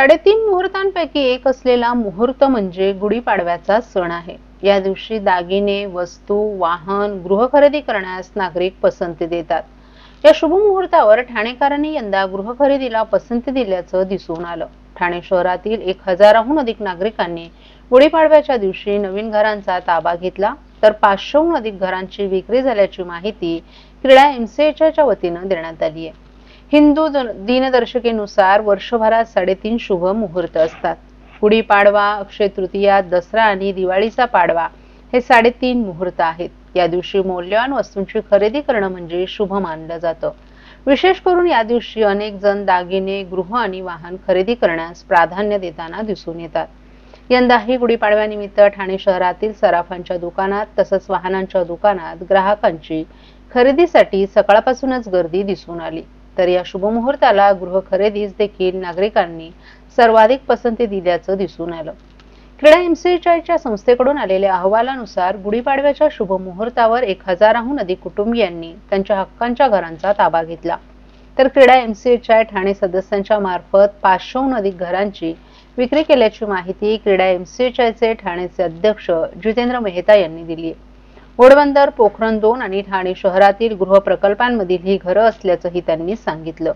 3.5 मुहूर्तांपैकी एक असलेला मुहूर्त म्हणजे गुढीपाडव्याचा सण आहे। या दिवशी दागिने, वस्तू, वाहन, गृह खरेदी करण्यास नागरिक पसंती देतात। या शुभ मुहूर्तावर ठाणेकरांनी यंदा गृह खरेदीला पसंती दिल्याचं दिसून आलं। ठाणे शहरातील 1000हून अधिक नागरिकांनी गुढीपाडव्याच्या दिवशी नवीन घरांचा ताबा घेतला, तर 500हून अधिक घरांची विक्री झाल्याची माहिती क्रीडा एमसीएचच्या वतीनं देण्यात आली आहे। हिंदू दिनदर्शिकेनुसार वर्षभरात 3.5 शुभ मुहूर्त असतात। गुढीपाडवा, अक्षय तृतीया, दसरा आणि दिवाळीचा पाडवा हे 3.5 मुहूर्त आहेत। या दिवशी मौल्यवान वस्तूंची खरेदी करणं म्हणजे शुभ मानलं जातं। विशेष करून या दिवशी अनेक जण दागिने, गृह आणि वाहन खरेदी करण्यास प्राधान्य देताना दिसून येतात। यंदाही गुढीपाडव्यानिमित्त ठाणे शहरातील सराफांच्या दुकानात तसंच वाहनांच्या दुकानात ग्राहकांची खरेदीसाठी सकाळपासूनच गर्दी दिसून आली। तर या शुभ मुहूर्ताला गृह खरेदीस देखील नागरिकांनी सर्वाधिक पसंती दिल्याचं दिसून आलं। क्रीडा एमसीएचच्या संस्थेकडून आलेल्या अहवालानुसार गुढीपाडव्याच्या शुभ मुहूर्तावर 1000हून अधिक कुटुंबियांनी त्यांच्या हक्कांच्या घरांचा ताबा घेतला, तर क्रीडा एमसीएचच्या ठाणे सदस्यांच्या मार्फत 500हून अधिक घरांची विक्री केल्याची माहिती क्रीडा एमसीएचचे ठाणेचे अध्यक्ष जितेंद्र मेहता यांनी दिली आहे। घोडबंदर, पोखरण 2 आणि ठाणे शहरातील गृह प्रकल्पांमधील ही घरं असल्याचंही त्यांनी सांगितलं।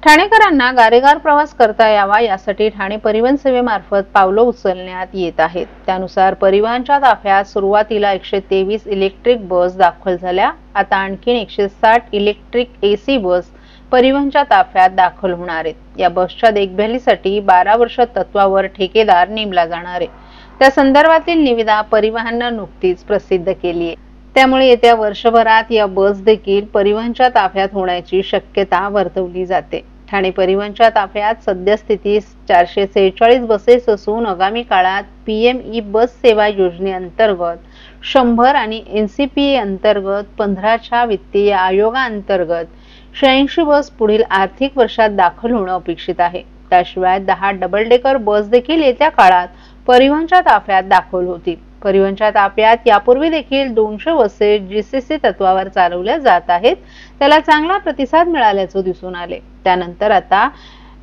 ठाणेकरांना गारेगार प्रवास करता यावा यासाठी ठाणे परिवहन सेवेमार्फत पावलं उचलण्यात येत आहेत। त्यानुसार परिवहनच्या ताफ्यात सुरुवातीला 123 इलेक्ट्रिक बस दाखल झाल्या। आता आणखी 160 इलेक्ट्रिक एसी बस परिवहनच्या ताफ्यात दाखल होणार आहेत। या बसच्या देखभालीसाठी 12 वर्ष तत्वावर ठेकेदार नेमला जाणार आहे। त्या संदर्भातील निविदा परिवहनानं नुकतीच प्रसिद्ध केली आहे। त्यामुळे येत्या वर्षभरात या बस देखील परिवहनच्या ताफ्यात होण्याची शक्यता वर्तवली जाते। ठाणे परिवहनच्या ताफ्यात सद्यस्थितीत 446 बसेस असून आगामी काळात पीएमई बस सेवा योजनेअंतर्गत 100 आणि एनसीपीए अंतर्गत 15च्या वित्तीय आयोगाअंतर्गत 86 बस पुढील आर्थिक वर्षात दाखल होणं अपेक्षित आहे। त्याशिवाय 10 डबल डेकर बस देखील येत्या काळात परिवहनच्या ताफ्यात दाखल होतील। परिवहनच्या ताफ्यात यापूर्वी देखील 200 बसेस जीसीसी तत्वावर चालवल्या जात आहेत। त्याला चांगला प्रतिसाद मिळाल्याचं दिसून आले। त्यानंतर आता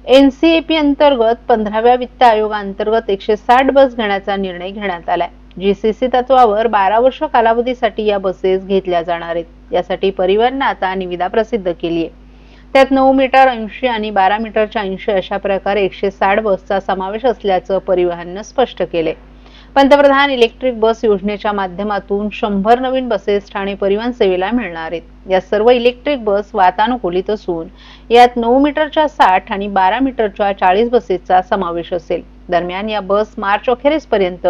एनसीएपी अंतर्गत 15व्या वित्त आयोगाअंतर्गत 160 बस घेण्याचा निर्णय घेण्यात आलाय। जीसीसी तत्वावर 12 वर्ष कालावधीसाठी या बसेस घेतल्या जाणार आहेत। यासाठी परिवहनने आता निविदा प्रसिद्ध केली आहे। त्यात 9 मीटर 80 आणि 12 मीटरच्या 80 अशा प्रकारे 160 बसचा समावेश असल्याचं परिवहनने स्पष्ट केले। पंतप्रधान इलेक्ट्रिक बस योजनेच्या माध्यमातून 100 नवीन बसेस ठाणे परिवहन सेवेला मिळणार आहेत। या सर्व इलेक्ट्रिक बस वातानुकूलित असून यात 9 मीटरच्या 60 आणि 12 मीटरच्या 40 बसेसचा समावेश असेल। दरम्यान या बस मार्च अखेरीसपर्यंत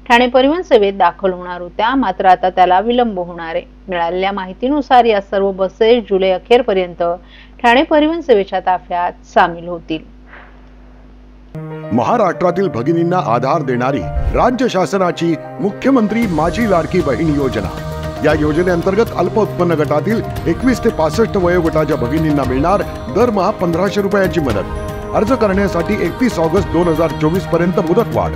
ठाणे परिवहन सेवेत दाखल होणार होत्या, मात्र आता त्याला विलंब होणार आहे। मिळालेल्या माहितीनुसार या सर्व बसेस जुलै अखेरपर्यंत ठाणे परिवहन सेवेच्या ताफ्यात सामील होतील। महाराष्ट्रातील भगिनींना आधार देणारी राज्य शासनाची मुख्यमंत्री माझी लाडकी बहीण योजना। या योजनेअंतर्गत अल्प उत्पन्न गटातील 21 ते 65 वयोगटाच्या भगिनींना मिळणार दरमहा 1500 रुपयांची मदत। अर्ज करण्यासाठी 31 ऑगस्ट 2024 पर्यंत मुदतवाढ।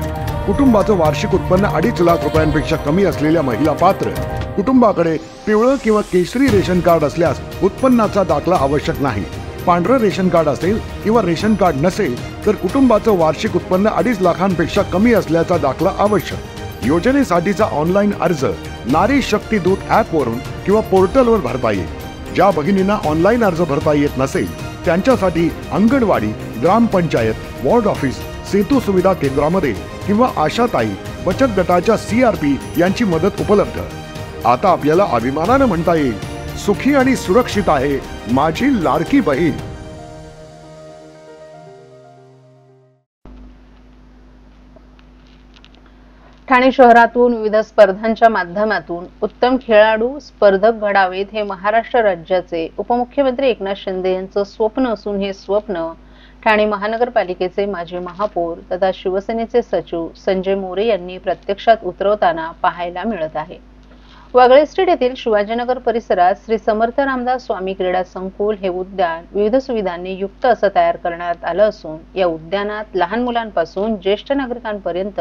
कुटुंबाचं वार्षिक उत्पन्न 2.5 लाख रुपयांपेक्षा कमी असलेल्या महिला पात्र। कुटुंबाकडे पिवळं किंवा केशरी रेशन कार्ड असल्यास उत्पन्नाचा दाखला आवश्यक नाही। पांढरं रेशन कार्ड असेल किंवा रेशन कार्ड नसेल तर कुटुंबाचं वार्षिक उत्पन्न 2.5 लाखांपेक्षा कमी असल्याचा दाखला आवश्यक। योजनेसाठीचा ऑनलाईन अर्ज नारी शक्ती दूत ॲप वरून किंवा पोर्टलवर भरता येईल। ज्या भगिनींना ऑनलाईन अर्ज भरता येत नसेल त्यांच्यासाठी अंगणवाडी, ग्रामपंचायत, वॉर्ड ऑफिस, सेतू सुविधा केंद्रामध्ये किंवा आशाताई बचत गटाच्या सीआरपी यांची मदत उपलब्ध। आता आपल्याला अभिमानाने म्हणता येईल, सुखी आणि सुरक्षित आहे माझी लाडकी बहीण। ठाणे शहरातून विविध स्पर्धांच्या माध्यमातून उत्तम खेळाडू स्पर्धक घडावेत हे महाराष्ट्र राज्याचे उपमुख्यमंत्री एकनाथ शिंदे यांचं स्वप्न असून हे स्वप्न ठाणे महानगरपालिकेचे माजी महापौर तथा शिवसेनेचे सचिव संजय मोरे यांनी प्रत्यक्षात उतरवताना पाहायला मिळत आहे। वागळे स्ट्रीट येथील शिवाजीनगर परिसरात श्री समर्थ रामदास स्वामी क्रीडा संकुल हे उद्यान विविध सुविधांनी युक्त असं तयार करण्यात आलं असून या उद्यानात लहान मुलांपासून ज्येष्ठ नागरिकांपर्यंत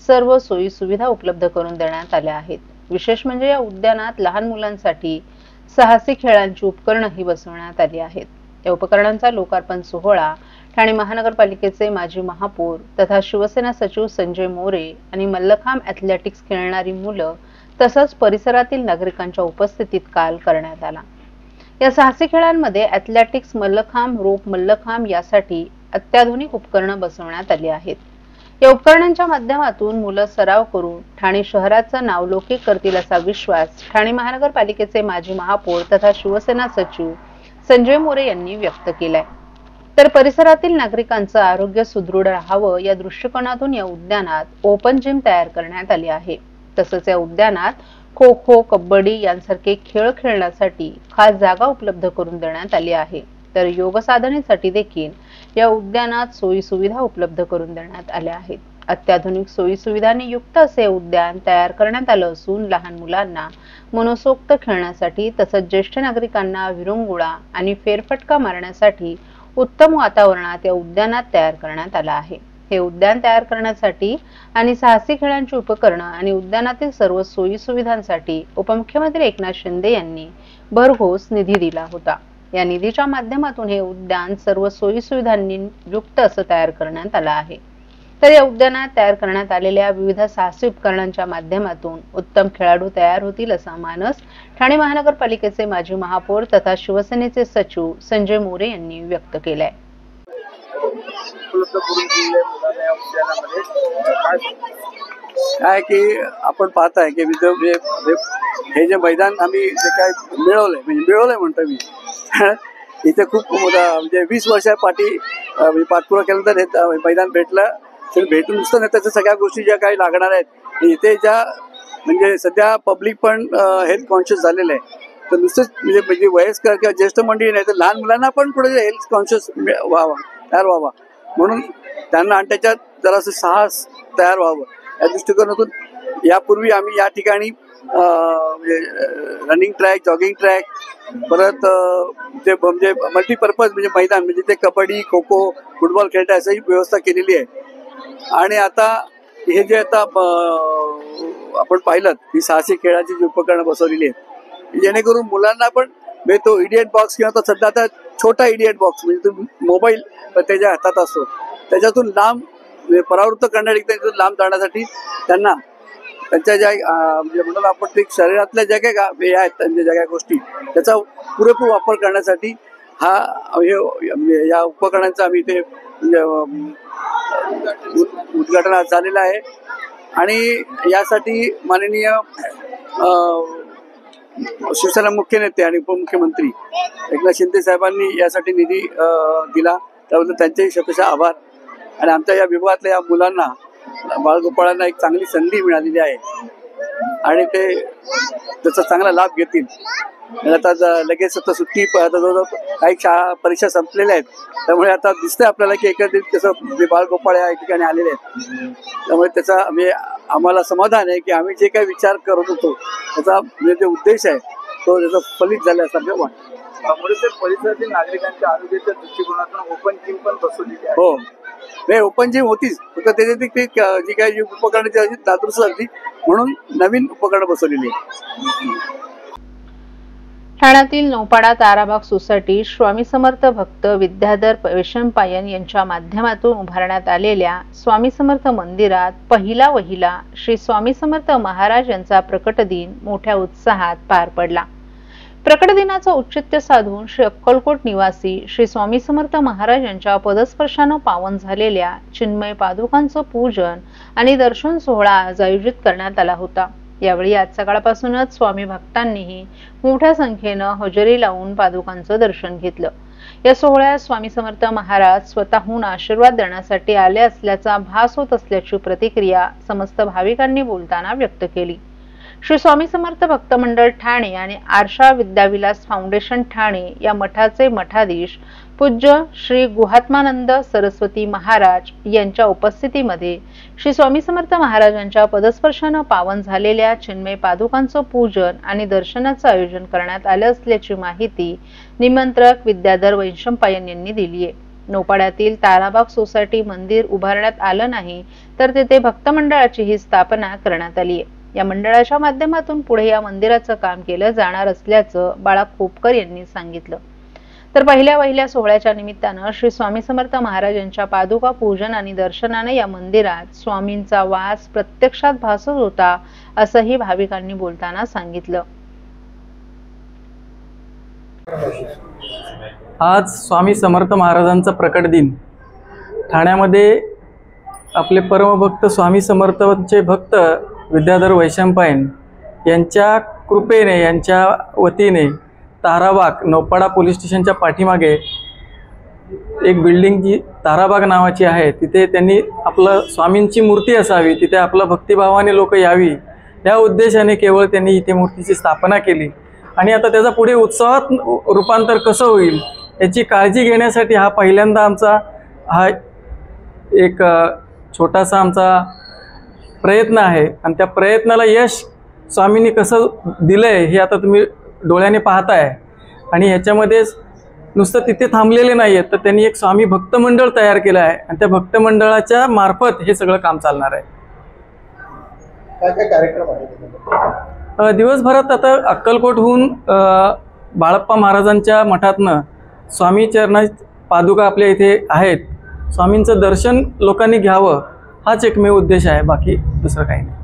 सर्व सोयी सुविधा उपलब्ध करून देण्यात आल्या आहेत। विशेष म्हणजे या उद्यानात लहान मुलांसाठी साहसी खेळांची उपकरणंही बसवण्यात आली आहेत। या उपकरणांचा लोकार्पण सोहळा ठाणे महानगरपालिकेचे माजी महापौर तथा शिवसेना सचिव संजय मोरे आणि मल्लखांब ॲथलेटिक्स खेळणारी मुलं तसंच परिसरातील नागरिकांच्या उपस्थितीत काल करण्यात आला। या साहसी खेळांमध्ये ॲथलेटिक्स, मल्लखांब, रोप मल्लखांब यासाठी अत्याधुनिक उपकरणं बसवण्यात आली आहेत। या उपकरणांच्या माध्यमातून मुलं सराव करून ठाणे शहराचं नावलौकिक करतील असा विश्वास ठाणे महानगरपालिकेचे माजी महापौर तथा शिवसेना सचिव संजय मोरे यांनी व्यक्त केलाय। तर परिसरातील नागरिकांचं आरोग्य सुदृढ राहावं या दृष्टिकोनातून या उद्यानात ओपन जिम तयार करण्यात आली आहे। तसंच या उद्यानात खो खो, कबड्डी यांसारखे खेळ खेळण्यासाठी खास जागा उपलब्ध करून देण्यात आली आहे। तर योग साधनेसाठी देखील या उद्यानात सोयी सुविधा उपलब्ध करून देण्यात आल्या आहेत। अत्याधुनिक सोयी सुविधांनी युक्त असे उद्यान तयार करण्यात आलं असून लहान मुलांना मनसोक्त खेळण्यासाठी तसंच ज्येष्ठ नागरिकांना विरंगुळा आणि फेरफटका मारण्यासाठी उत्तम वातावरणात या उद्यानात तयार करण्यात आलं आहे। हे उद्यान तयार करण्यासाठी आणि साहसी खेळांची उपकरणं आणि उद्यानातील सर्व सोयी सुविधांसाठी उपमुख्यमंत्री एकनाथ शिंदे यांनी भरघोस निधी दिला होता। या निधीच्या माध्यमातून हे उद्यान सर्व सोयी सुविधांनी युक्त असं तयार करण्यात आलं आहे। तर या उद्यानात तयार करण्यात आलेल्या विविध साहसी उपकरणांच्या माध्यमातून उत्तम खेळाडू तयार होतील असा मानस ठाणे महानगरपालिकेचे माजी महापौर तथा शिवसेनेचे सचिव संजय मोरे यांनी व्यक्त केलाय। काय की आपण पाहताय की हे जे मैदान आम्ही जे काय मिळवलंय म्हणतो मी इथे खूप मोठा म्हणजे 20 वर्षापाठी पाठपुरा केल्यानंतर हे मैदान भेटलं। भेटून नुसतं नाही, त्याच्या सगळ्या गोष्टी ज्या काही लागणार आहेत इथे ज्या म्हणजे सध्या पब्लिक पण हेल्थ कॉन्शियस झालेलं आहे। तर नुसतंच म्हणजे वयस्कर किंवा ज्येष्ठ मंडळी नाही तर लहान मुलांना पण पुढे हेल्थ कॉन्शियस तयार व्हावा म्हणून त्यांना आणि त्याच्यात जरासं साहस तयार व्हावं या दृष्टिकोनातून यापूर्वी आम्ही या ठिकाणी रनिंग ट्रॅक, जॉगिंग ट्रॅक, परत जे म्हणजे मल्टीपर्पज म्हणजे मैदान म्हणजे ते कबड्डी, खो खो, फुटबॉल खेळता अशी व्यवस्था केलेली आहे। आणि आता हे जे आता आपण पाहिलं ही साहसी खेळाची जी उपकरणं बसवलेली आहेत जेणेकरून मुलांना पण तो इडियट बॉक्स किंवा सध्या आता छोटा इडियट बॉक्स म्हणजे तो मोबाईल त्याच्या हातात असतो त्याच्यातून लांब परावृत्त करण्यासाठी लांब जाण्यासाठी त्यांना त्यांच्या ज्या म्हणजे म्हणून आपण ते शरीरातल्या ज्या काही आहेत त्यांच्या ज्या काही गोष्टी त्याचा पुरेपूर वापर करण्यासाठी या उपकरणांचा आम्ही इथे उद्घाटन आज झालेलं आहे। आणि यासाठी माननीय शिवसेना मुख्य नेते आणि उपमुख्यमंत्री एकनाथ शिंदे साहेबांनी यासाठी निधी दिला त्याबद्दल त्यांचेही शतशः आभार। आणि आमच्या या विभागातल्या या मुलांना बाळगोपाळांना एक चांगली संधी मिळालेली आहे आणि ते त्याचा चांगला लाभ घेतील। आता लगेच आता सुट्टी आता काही शाळा परीक्षा संपलेल्या आहेत त्यामुळे आता दिसतंय आपल्याला की एकत्रित कसं बाळगोपाळ या ठिकाणी आलेले आहेत त्यामुळे त्याचा आम्हाला समाधान आहे की आम्ही जे काही विचार करत होतो त्याचा म्हणजे जे उद्देश आहे तो त्याचा फलित झाला असं आपल्याला वाटतं। परिसरातील नागरिकांच्या आरोग्याच्या दृष्टिकोनातून ओपन जिम पण बसवलेली आहे। हो नाही ओपन जिम होतीच फक्त त्याच्यात जी काही उपकरणाची दादृश झाली म्हणून नवीन उपकरणं बसवलेली आहे। ठाण्यातील नौपाडा ताराबाग सोसायटी स्वामी समर्थ भक्त विद्याधर वैशंपायन यांच्या माध्यमातून उभारण्यात आलेल्या स्वामी समर्थ मंदिरात पहिला वहिला श्री स्वामी समर्थ महाराज यांचा प्रकट दिन मोठ्या उत्साहात पार पडला। प्रकट दिनाचं औचित्य साधून श्री अक्कलकोट निवासी श्री स्वामी समर्थ महाराज यांच्या पदस्पर्शानं पावन झालेल्या चिन्मय पादुकांचं पूजन आणि दर्शन सोहळा आज आयोजित करण्यात आला होता। यावेळी आज सकाळपासूनच स्वामी भक्तांनीही मोठ्या संख्येनं हजेरी लावून पादुकांचं दर्शन घेतलं। या सोहळ्यात स्वामी समर्थ महाराज स्वतःहून आशीर्वाद देण्यासाठी आले असल्याचा भास होत असल्याची प्रतिक्रिया समस्त भाविकांनी बोलताना व्यक्त केली। श्री स्वामी समर्थ भक्त मंडळ ठाणे आणि आरशा विद्याविलास फाउंडेशन ठाणे या मठाचे मठाधीश पूज्य श्री गुहात्मानंद सरस्वती महाराज यांच्या उपस्थितीमध्ये श्री स्वामी समर्थ महाराजांच्या पदस्पर्शानं पावन झालेल्या चिन्मय पादुकांचं पूजन आणि दर्शनाचं आयोजन करण्यात आलं असल्याची माहिती निमंत्रक विद्याधर वैशंपायन यांनी दिली आहे। नौपाड्यातील ताराबाग सोसायटी मंदिर उभारण्यात आलं नाही तर तेथे भक्त मंडळाची ही स्थापना करण्यात आली आहे। या मंडळाच्या माध्यमातून पुढे या मंदिराचं काम केलं जाणार असल्याचं बाळा खोपकर यांनी सांगितलं। तर पहिल्या सोहळ्याच्या निमित्तानं श्री स्वामी समर्थ महाराज यांच्या पादुका पूजन आणि दर्शनाने या मंदिरात स्वामींचा वास प्रत्यक्षात भासत होता, असंही भाविकांनी बोलताना सांगितलं. आज स्वामी समर्थ महाराजांचा प्रकट दिन. ठाण्यामध्ये आपले परमभक्त स्वामी समर्थांचे भक्त विद्याधर वैशंपायन यांच्या कृपेने, यांच्या वतीने ताराबाग नौपाडा पोलीस स्टेशनच्या पाठीमागे एक बिल्डिंग जी ताराबाग नावाची आहे, तिथे त्यांनी आपलं स्वामींची मूर्ती असावी, तिथे आपलं भक्तिभावाने लोक यावी या उद्देशाने केवळ त्यांनी इथे मूर्तीची स्थापना केली. आणि आता त्याचा पुढे उत्सवात रूपांतर कसं होईल याची काळजी घेण्यासाठी हा पहिल्यांदा आमचा हा एक छोटासा आमचा प्रयत्न आहे. आणि त्या प्रयत्नाला यश स्वामींनी कसं दिलंय हे आता तुम्ही डोळ्याने पाहताय. आणि ह्याच्यामध्ये नुसतं तिथे थांबलेले नाही आहेत, तर त्यांनी एक स्वामी भक्त मंडळ तयार केलं आहे आणि त्या भक्त मंडळाच्या मार्फत हे सगळं काम चालणार आहे. काय कार्यक्रम आहे दिवसभरात आता अक्कलकोटहून बाळप्पा महाराजांच्या मठातनं स्वामी चरणात पादुका आपल्या इथे आहेत, स्वामींचं दर्शन लोकांनी घ्यावं हाच एकमेव उद्देश आहे, बाकी दुसरं काही नाही.